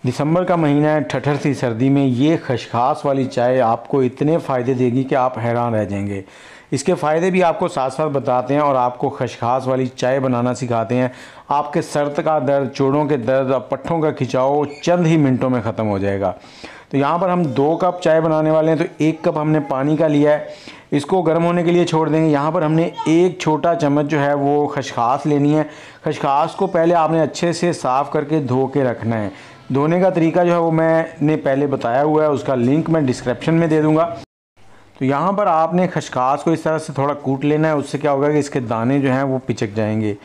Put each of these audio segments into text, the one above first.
दिसंबर का महीना है, ठठर सी सर्दी में ये खसखस वाली चाय आपको इतने फ़ायदे देगी कि आप हैरान रह जाएंगे। इसके फ़ायदे भी आपको साथ साथ बताते हैं और आपको खसखस वाली चाय बनाना सिखाते हैं। आपके सर का दर्द, जोड़ों के दर्द और पट्ठों का खिंचाव चंद ही मिनटों में ख़त्म हो जाएगा। तो यहाँ पर हम 2 कप चाय बनाने वाले हैं, तो 1 कप हमने पानी का लिया है, इसको गर्म होने के लिए छोड़ देंगे। यहाँ पर हमने 1 छोटा चम्मच जो है वो खसखस लेनी है। खसखस को पहले आपने अच्छे से साफ़ करके धो के रखना है। धोने का तरीका जो है वो मैंने पहले बताया हुआ है, उसका लिंक मैं डिस्क्रिप्शन में दे दूँगा। तो यहाँ पर आपने खसखस को इस तरह से थोड़ा कूट लेना है, उससे क्या होगा कि इसके दाने जो हैं वो पिचक जाएंगे।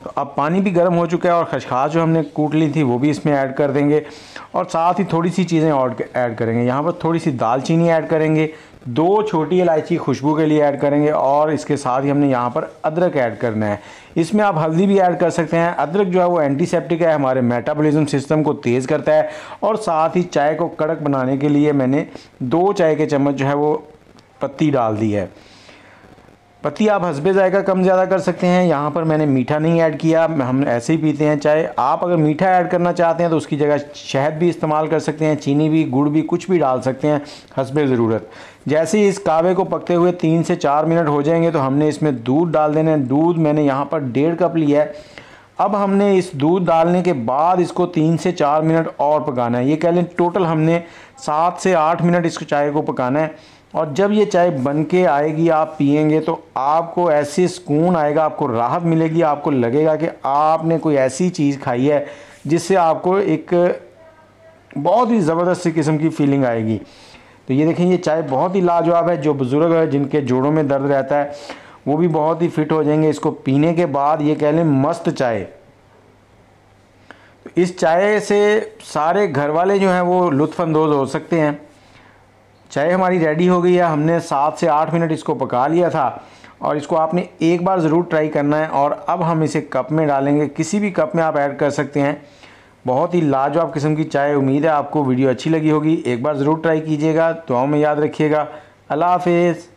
तो अब पानी भी गर्म हो चुका है और खसखस जो हमने कूट ली थी वो भी इसमें ऐड कर देंगे और साथ ही थोड़ी सी चीज़ें और ऐड करेंगे। यहाँ पर थोड़ी सी दालचीनी ऐड करेंगे, 2 छोटी इलायची खुशबू के लिए ऐड करेंगे और इसके साथ ही हमने यहाँ पर अदरक ऐड करना है। इसमें आप हल्दी भी ऐड कर सकते हैं। अदरक जो है वो एंटीसेप्टिक है, हमारे मेटाबॉलिज्म सिस्टम को तेज़ करता है और साथ ही चाय को कड़क बनाने के लिए मैंने 2 चाय के चम्मच जो है वो पत्ती डाल दी है। पत्ती आप हस्बे जायका कम ज़्यादा कर सकते हैं। यहाँ पर मैंने मीठा नहीं ऐड किया, हम ऐसे ही पीते हैं चाय। आप अगर मीठा ऐड करना चाहते हैं तो उसकी जगह शहद भी इस्तेमाल कर सकते हैं, चीनी भी, गुड़ भी, कुछ भी डाल सकते हैं हस्बे ज़रूरत। जैसे ही इस कावे को पकते हुए 3 से 4 मिनट हो जाएंगे तो हमने इसमें दूध डाल देना है। दूध मैंने यहाँ पर 1.5 कप लिया है। अब हमने इस दूध डालने के बाद इसको 3 से 4 मिनट और पकाना है। ये कह लें टोटल हमने 7 से 8 मिनट इस चाय को पकाना है। और जब ये चाय बन के आएगी, आप पिएंगे तो आपको ऐसे सुकून आएगा, आपको राहत मिलेगी, आपको लगेगा कि आपने कोई ऐसी चीज़ खाई है जिससे आपको एक बहुत ही ज़बरदस्त किस्म की फीलिंग आएगी। तो ये देखें, ये चाय बहुत ही लाजवाब है। जो बुज़ुर्ग है जिनके जोड़ों में दर्द रहता है वो भी बहुत ही फिट हो जाएंगे इसको पीने के बाद। ये कह लें मस्त चाय। तो इस चाय से सारे घर वाले जो हैं वो लुत्फ़अंदोज़ हो सकते हैं। चाय हमारी रेडी हो गई है। हमने 7 से 8 मिनट इसको पका लिया था और इसको आपने एक बार ज़रूर ट्राई करना है। और अब हम इसे कप में डालेंगे, किसी भी कप में आप ऐड कर सकते हैं। बहुत ही लाजवाब किस्म की चाय। उम्मीद है आपको वीडियो अच्छी लगी होगी। एक बार ज़रूर ट्राई कीजिएगा। दुआओं में याद रखिएगा। अल्लाह हाफ़िज़।